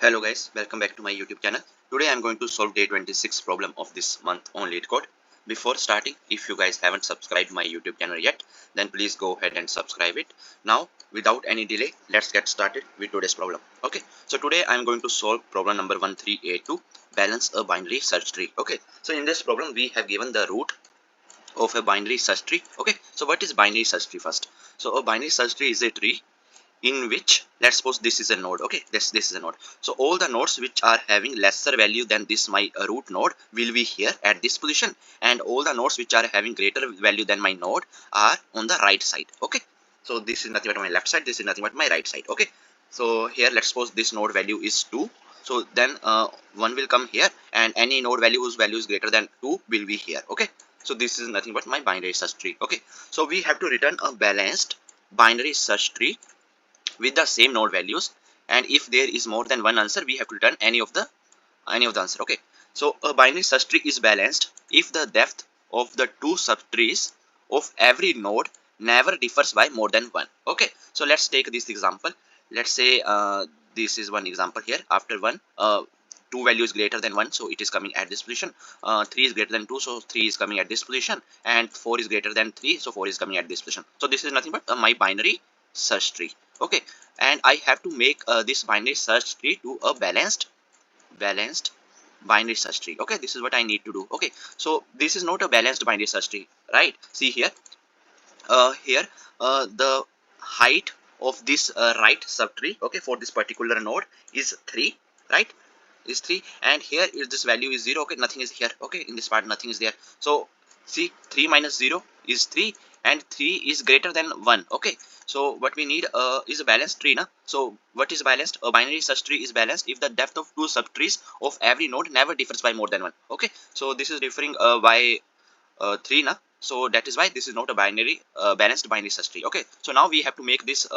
Hello guys, welcome back to my YouTube channel. Today I am going to solve day 26 problem of this month on Leetcode. Before starting, if you guys haven't subscribed my YouTube channel yet, then please go ahead and subscribe it. Now, without any delay, let's get started with today's problem. Okay, so today I am going to solve problem number 1382, balance a binary search tree. Okay, so in this problem we have given the root of a binary search tree. Okay, so what is binary search tree first? So a binary search tree is a tree in which, let's suppose this is a node. Okay, this is a node. So all the nodes which are having lesser value than this my root node will be here at this position, and all the nodes which are having greater value than my node are on the right side. Okay, so this is nothing but my left side, this is nothing but my right side. Okay, so here let's suppose this node value is 2, so then 1 will come here, and any node value whose value is greater than 2 will be here. Okay, so this is nothing but my binary search tree. Okay, so we have to return a balanced binary search tree with the same node values, and if there is more than one answer, we have to return any of the answer. Okay, so a binary search tree is balanced if the depth of the two subtrees of every node never differs by more than 1. Okay, so let's take this example. Let's say this is one example here. After 1, 2 value is greater than 1, so it is coming at this position. 3 is greater than 2, so 3 is coming at this position, and 4 is greater than 3, so 4 is coming at this position. So this is nothing but my binary search tree. Okay, and I have to make this binary search tree to a balanced binary search tree. Okay, this is what I need to do. Okay, so this is not a balanced binary search tree, right? See here, the height of this right subtree, okay, for this particular node is 3, right? Is 3, and here is this value is 0. Okay, nothing is here. Okay, in this part nothing is there. So see, 3 minus 0 is 3, and 3 is greater than 1. Okay, so what we need is a balanced tree. So what is balanced? A binary search tree is balanced if the depth of two subtrees of every node never differs by more than 1. Okay, so this is differing by 3 so that is why this is not a binary balanced binary search tree. Okay, so now we have to make this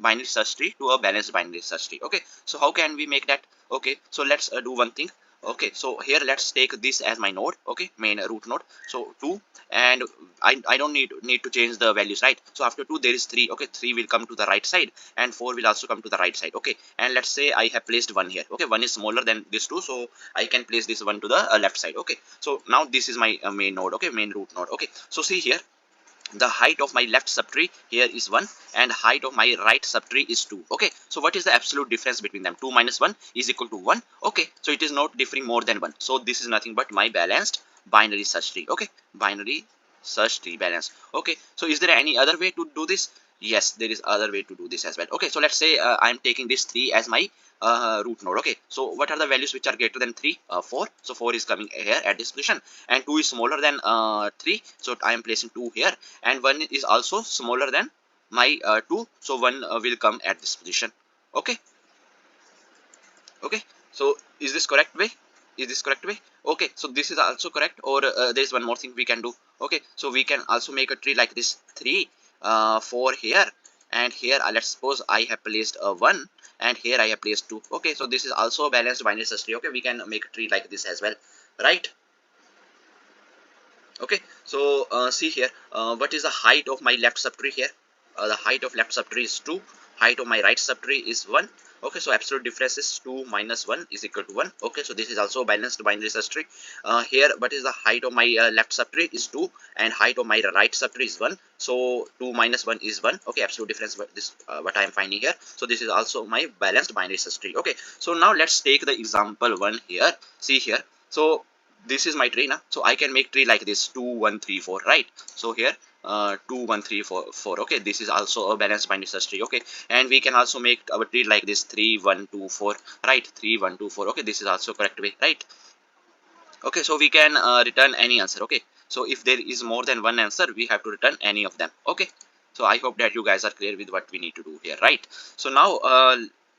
binary search tree to a balanced binary search tree. Okay, so how can we make that? Okay, so let's do one thing. Okay, so here let's take this as my node. Okay, main root node. So 2, and I don't need to change the values, right? So after 2 there is 3. Okay, 3 will come to the right side, and 4 will also come to the right side. Okay, and let's say I have placed 1 here. Okay, 1 is smaller than this 2, so I can place this 1 to the left side. Okay, so now this is my main node. Okay, main root node. Okay, so see here, the height of my left subtree here is 1, and height of my right subtree is 2. Okay, so what is the absolute difference between them? 2 minus 1 is equal to 1. Okay, so it is not differing more than 1. So this is nothing but my balanced binary search tree. Okay, binary search tree balance. Okay, so is there any other way to do this? Yes, there is other way to do this as well. Okay, so let's say I am taking this 3 as my root node. Okay, so what are the values which are greater than 3? 4. So 4 is coming here at this position, and 2 is smaller than 3, so I am placing 2 here, and 1 is also smaller than my 2, so 1 will come at this position. Okay, okay, so is this correct way? Is this correct way? Okay, so this is also correct, or there is one more thing we can do. Okay, so we can also make a tree like this: 3, 4 here, and here let's suppose I have placed a 1, and here I have placed 2. Okay, so this is also a balanced binary search tree. Okay, we can make a tree like this as well, right? Okay, so see here, what is the height of my left subtree here? The height of left subtree is 2, height of my right subtree is 1. Okay, so absolute difference is 2 minus 1 is equal to 1. Okay, so this is also a balanced binary search tree. Here, what is the height of my left subtree is 2, and height of my right subtree is 1. So 2 minus 1 is 1. Okay, absolute difference, but this what I am finding here. So this is also my balanced binary search tree. Okay, so now let's take the example 1 here. See here, so this is my tree now, so I can make tree like this: 2 1 3 4, right? So here 2 1 3 4 4. Okay, this is also a balanced binary search tree. Okay, and we can also make our tree like this: 3 1 2 4, right? 3 1 2 4. Okay, this is also correct way, right? Okay, so we can return any answer. Okay, so if there is more than one answer, we have to return any of them. Okay, so I hope that you guys are clear with what we need to do here, right? So now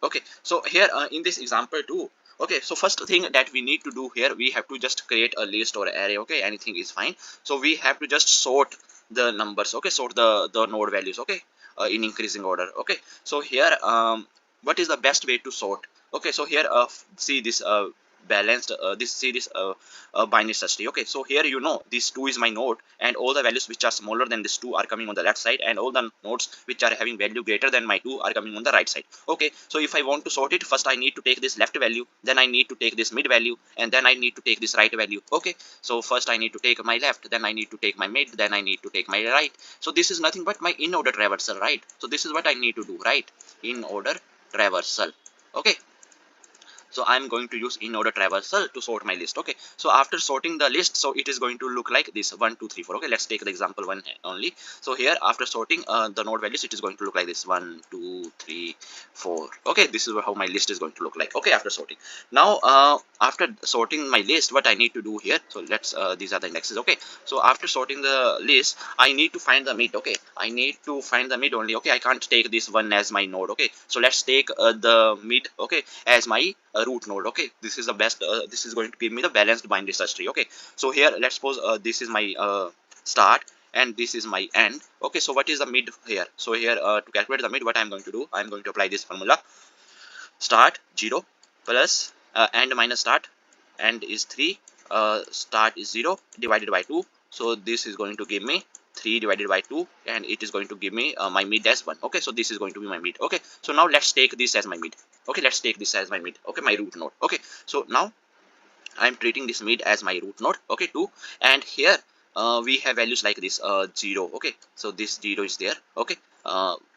okay, so here in this example too. Okay, so first thing that we need to do here, we have to just create a list or array. Okay, anything is fine. So we have to just sort the numbers. Okay, sort the node values. Okay, in increasing order. Okay, so here what is the best way to sort? Okay, so here see this balanced this series binary search tree. Okay, so here you know this 2 is my node, and all the values which are smaller than this 2 are coming on the left side, and all the nodes which are having value greater than my 2 are coming on the right side. Okay, so if I want to sort it, first I need to take this left value, then I need to take this mid value, and then I need to take this right value. Okay, so first I need to take my left, then I need to take my mid, then I need to take my right. So this is nothing but my in order traversal, right? So this is what I need to do, right? In order traversal. Okay, so I'm going to use in order traversal to sort my list. Okay, so after sorting the list, so it is going to look like this 1 2 3 4. Okay, let's take the example 1 only. So here after sorting the node values, it is going to look like this 1 2 3 4. Okay, this is how my list is going to look like. Okay, after sorting. Now after sorting my list, what I need to do here, so let's these are the indexes. Okay, so after sorting the list, I need to find the mid. Okay, I need to find the mid only. Okay, I can't take this one as my node. Okay, so let's take the mid, okay, as my root node. Okay, this is the best, this is going to give me the balanced binary search tree. Okay, so here let's suppose this is my start and this is my end. Okay, so what is the mid here? So here to calculate the mid, what I'm going to do, I'm going to apply this formula: start 0 plus end minus start, end is 3, start is 0 divided by 2. So this is going to give me 3 divided by 2, and it is going to give me my mid as 1. Okay, so this is going to be my mid. Okay, so now let's take this as my mid. Okay, let's take this as my mid. Okay, my root node. Okay, so now I'm treating this mid as my root node. Okay, 2, and here we have values like this 0. Okay, so this 0 is there. Okay,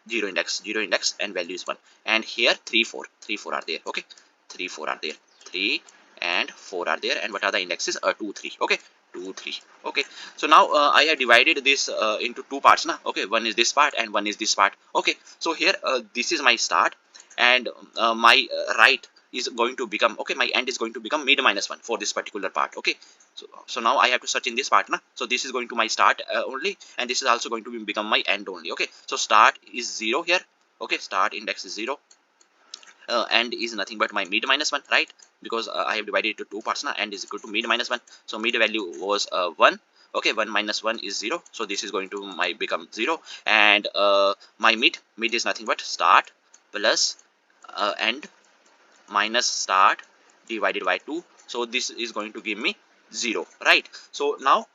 0 index, and value is 1. And here 3 4 are there. Okay, 3 4 are there, 3 and 4 are there. And what are the indexes? 2 3. Okay, 2 3. Okay, so now I have divided this into two parts now. Okay, one is this part and one is this part. Okay, so here this is my start, and my right is going to become, okay, my end is going to become mid minus 1 for this particular part. Okay, so now I have to search in this part now. So this is going to my start only, and this is also going to become my end only. Okay, so start is 0 here. Okay, start index is 0, end is nothing but my mid minus 1, right? Because I have divided it into two parts now. End is equal to mid minus 1, so mid value was 1. Okay, 1 minus 1 is 0, so this is going to my become 0. And my mid is nothing but start plus end minus start divided by 2. So this is going to give me 0, right? So now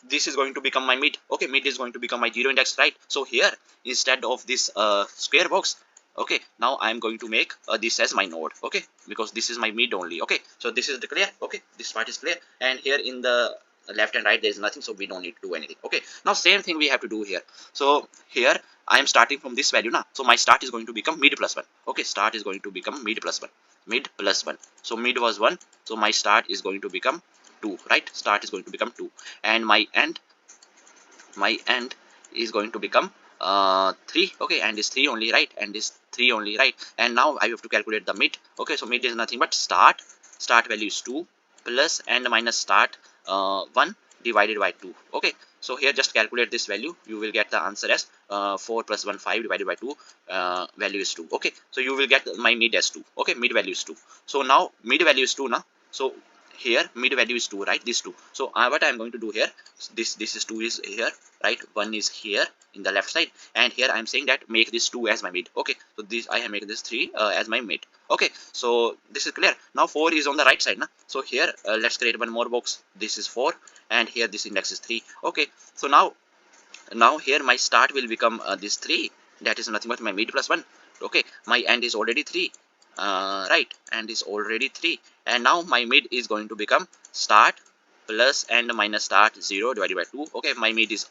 this is going to become my mid. Okay, mid is going to become my 0 index, right? So here instead of this square box, okay, now I'm going to make this as my node. Okay, because this is my mid only. Okay, so this is clear. Okay, this part is clear, and here in the left and right there is nothing, so we don't need to do anything. Okay, now same thing we have to do here. So here I am starting from this value now, so my start is going to become mid plus 1. Okay, start is going to become mid plus 1, mid plus 1. So mid was 1, so my start is going to become 2, right? Start is going to become 2, and my end is going to become 3. Okay, and is 3 only, right? And is 3 only, right? And now I have to calculate the mid. Okay, so mid is nothing but start value is 2 plus end minus start 1 divided by 2. Okay, so here just calculate this value, you will get the answer as 4 plus 1 5 divided by 2, value is 2. Okay, so you will get my mid as 2. Okay, mid value is 2. So now mid value is 2 now. So here mid value is 2, right? This 2. So what I'm going to do here, this is 2 is here, right? 1 is here in the left side, and here I'm saying that make this 2 as my mid. Okay, so this I have made this 3 as my mid. Okay, so this is clear. Now 4 is on the right side now. So here let's create one more box. This is 4, and here this index is 3. Okay, so now here my start will become this 3, that is nothing but my mid plus 1. Okay, my end is already 3, right? End is already 3, and now my mid is going to become start plus end minus start 0 divided by 2. Okay, my mid is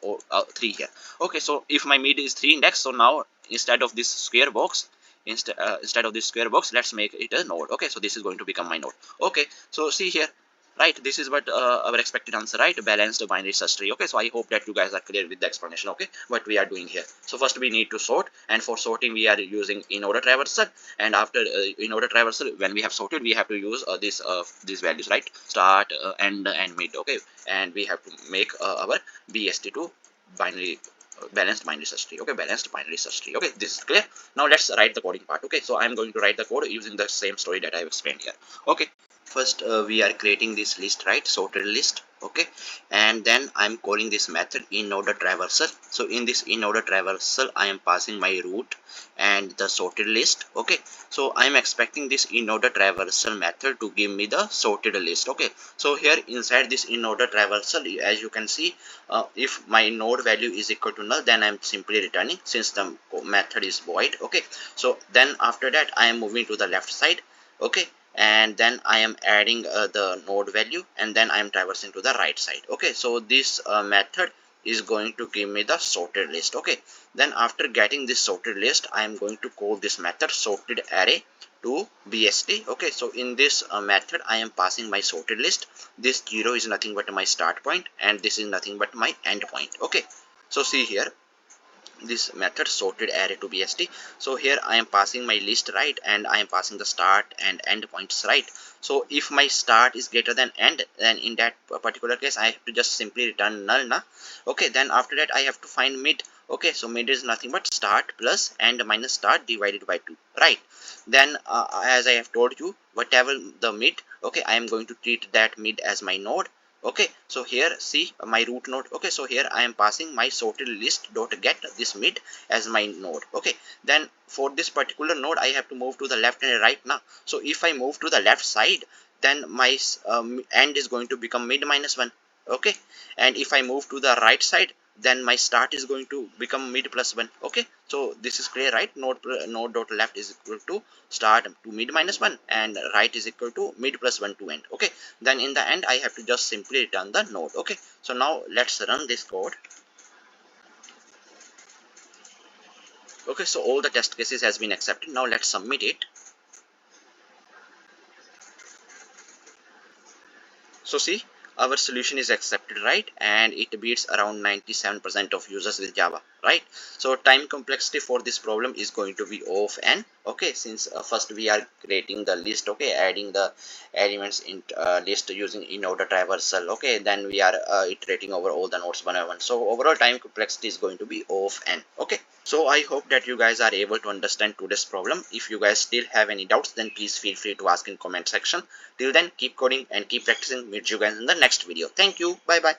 3 here. Okay, so if my mid is 3 index, so now instead of this square box, instead of this square box, let's make it a node. Okay, so this is going to become my node. Okay, so see here, right? This is what our expected answer, right? Balanced binary search tree. Okay, so I hope that you guys are clear with the explanation. Okay, what we are doing here. So first we need to sort, and for sorting we are using in order traversal, and after in order traversal, when we have sorted, we have to use these values, right? Start, end, and mid. Okay, and we have to make our BST2 binary balanced binary search tree. Okay, balanced binary search tree. Okay, this is clear. Now let's write the coding part. Okay, so I'm going to write the code using the same story that I have explained here. Okay, first we are creating this list, right? Sorted list. okay, and then I'm calling this method Inorder Traversal. So in this Inorder Traversal I am passing my root and the sorted list, okay. So I'm expecting this Inorder Traversal method to give me the sorted list, okay. So here inside this Inorder Traversal, as you can see, if my node value is equal to null, then I'm simply returning, since the method is void, okay. So then after that I am moving to the left side, okay, and then I am adding the node value, and then I am traversing to the right side, okay. So this method is going to give me the sorted list, okay. Then after getting this sorted list, I am going to call this method sorted array to bst, okay. So in this method I am passing my sorted list. This 0 is nothing but my start point, and this is nothing but my end point, okay. So see here, this method sorted array to bst. So here I am passing my list, right, and I am passing the start and end points, right. So if my start is greater than end, then in that particular case I have to just simply return null na, okay. Then after that I have to find mid, okay. So mid is nothing but start plus end minus start divided by 2, right. Then as I have told you, whatever the mid, okay, I am going to treat that mid as my node, okay. So here see my root node, okay. So here I am passing my sorted list dot get this mid as my node, okay. Then for this particular node I have to move to the left and right now. So if I move to the left side, then my end is going to become mid minus 1, okay. And if I move to the right side, then my start is going to become mid plus 1, okay. So this is clear, right. Node dot left is equal to start to mid minus 1, and right is equal to mid plus 1 to end, okay. Then in the end I have to just simply return the node, okay. So now let's run this code. Okay, so all the test cases has been accepted. Now let's submit it. So see, our solution is accepted, right, and it beats around 97% of users with Java, right. So time complexity for this problem is going to be O of n, okay, since first we are creating the list, okay, adding the elements in list using Inorder Traversal, okay. Then we are iterating over all the nodes one by one. So overall time complexity is going to be O of n, okay. So I hope that you guys are able to understand today's problem. If you guys still have any doubts, then please feel free to ask in comment section. Till then, keep coding and keep practicing. Meet you guys in the next video. Thank you. Bye bye.